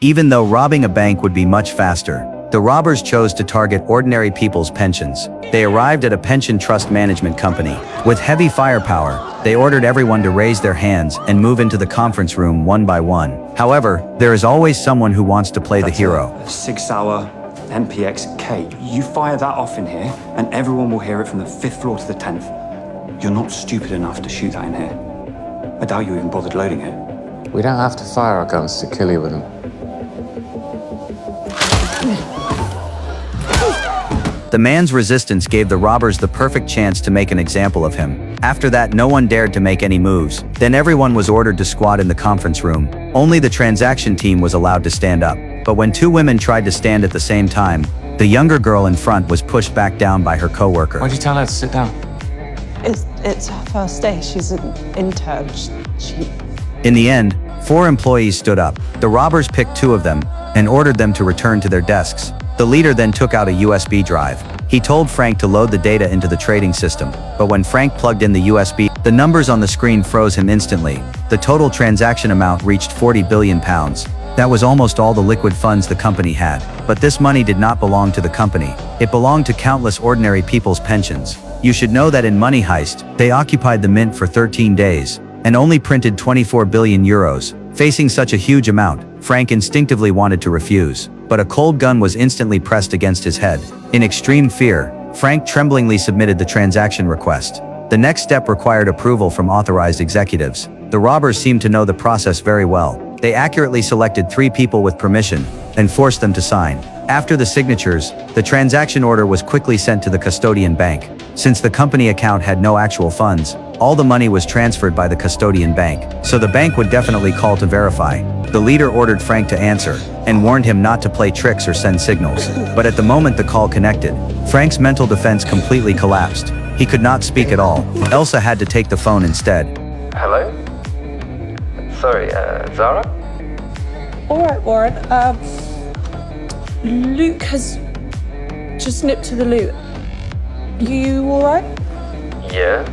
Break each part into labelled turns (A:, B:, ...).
A: Even though robbing a bank would be much faster, the robbers chose to target ordinary people's pensions. They arrived at a pension trust management company. With heavy firepower, they ordered everyone to raise their hands and move into the conference room one by one. However, there is always someone who wants to play the hero.
B: A Sig Sauer MPX-K. You fire that off in here, and everyone will hear it from the 5th floor to the 10th. You're not stupid enough to shoot that in here. I doubt you even bothered loading it.
C: We don't have to fire our guns to kill you with them.
A: The man's resistance gave the robbers the perfect chance to make an example of him. After that, no one dared to make any moves. Then everyone was ordered to squat in the conference room. Only the transaction team was allowed to stand up. But when two women tried to stand at the same time, the younger girl in front was pushed back down by her coworker.
C: Why'd you tell her to sit down?
D: It's her first day. She's an intern.
A: In the end, 4 employees stood up. The robbers picked 2 of them and ordered them to return to their desks. The leader then took out a USB drive. He told Frank to load the data into the trading system, but when Frank plugged in the USB, the numbers on the screen froze him instantly. The total transaction amount reached £40 billion. That was almost all the liquid funds the company had. But this money did not belong to the company. It belonged to countless ordinary people's pensions. You should know that in Money Heist, they occupied the mint for 13 days and only printed 24 billion euros. Facing such a huge amount, Frank instinctively wanted to refuse, but a cold gun was instantly pressed against his head. In extreme fear, Frank tremblingly submitted the transaction request. The next step required approval from authorized executives. The robbers seemed to know the process very well. They accurately selected 3 people with permission and forced them to sign. After the signatures, the transaction order was quickly sent to the custodian bank. Since the company account had no actual funds, all the money was transferred by the custodian bank, so the bank would definitely call to verify. The leader ordered Frank to answer and warned him not to play tricks or send signals. But at the moment the call connected, Frank's mental defense completely collapsed. He could not speak at all. Elsa had to take the phone instead.
C: Hello? Sorry, Zara?
D: All right, Warren. Luke has just nipped to the loo. You all right?
C: Yeah?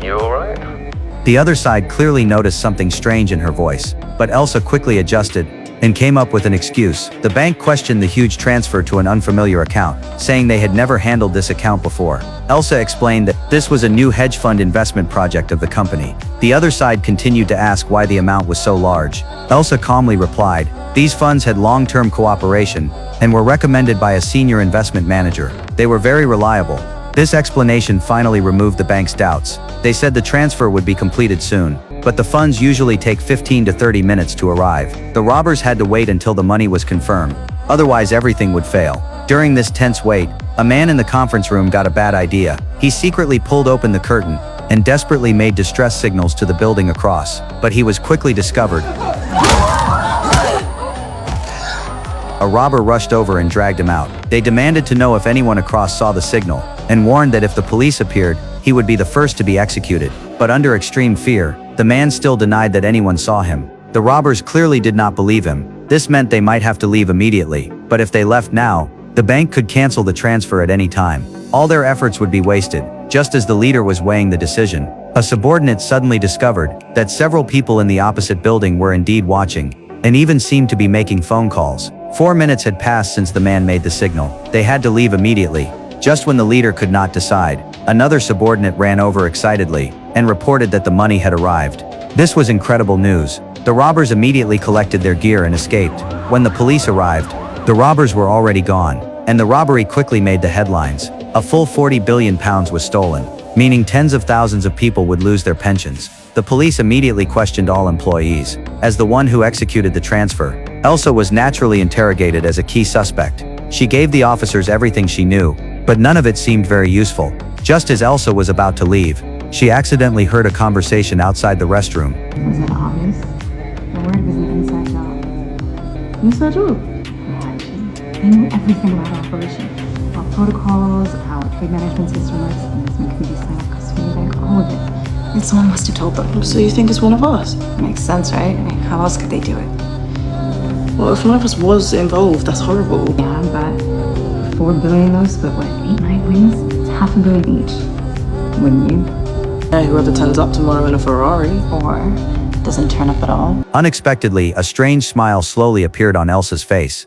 C: You alright?
A: The other side clearly noticed something strange in her voice, but Elsa quickly adjusted and came up with an excuse. The bank questioned the huge transfer to an unfamiliar account, saying they had never handled this account before. Elsa explained that this was a new hedge fund investment project of the company. The other side continued to ask why the amount was so large. Elsa calmly replied, these funds had long-term cooperation and were recommended by a senior investment manager. They were very reliable. This explanation finally removed the bank's doubts. They said the transfer would be completed soon, but the funds usually take 15 to 30 minutes to arrive. The robbers had to wait until the money was confirmed, otherwise everything would fail. During this tense wait, a man in the conference room got a bad idea. He secretly pulled open the curtain and desperately made distress signals to the building across, but he was quickly discovered. A robber rushed over and dragged him out. They demanded to know if anyone across saw the signal, and warned that if the police appeared, he would be the first to be executed. But under extreme fear, the man still denied that anyone saw him. The robbers clearly did not believe him. This meant they might have to leave immediately, but if they left now, the bank could cancel the transfer at any time. All their efforts would be wasted. Just as the leader was weighing the decision, a subordinate suddenly discovered that several people in the opposite building were indeed watching, and even seemed to be making phone calls. 4 minutes had passed since the man made the signal. They had to leave immediately. Just when the leader could not decide, another subordinate ran over excitedly and reported that the money had arrived. This was incredible news. The robbers immediately collected their gear and escaped. When the police arrived, the robbers were already gone, and the robbery quickly made the headlines. A full £40 billion was stolen, meaning tens of thousands of people would lose their pensions. The police immediately questioned all employees. As the one who executed the transfer, Elsa was naturally interrogated as a key suspect. She gave the officers everything she knew, but none of it seemed very useful. Just as Elsa was about to leave, she accidentally heard a conversation outside the restroom.
E: Was it obvious? The word was an inside job. Inside job? Yeah, they knew everything about our operation. About protocols, how our trade management system works, investment committee sign up, custody bank, all of it. And someone must have told them.
D: So you think it's one of us?
E: Makes sense, right? I mean, how else could they do it?
D: Well, if one of us was involved, that's horrible.
E: Yeah, but 4 billion though, split what, 8-9 wins? It's $500 million each. Wouldn't you?
D: Yeah, whoever turns up tomorrow in a Ferrari.
E: Or doesn't turn up at all.
A: Unexpectedly, a strange smile slowly appeared on Elsa's face.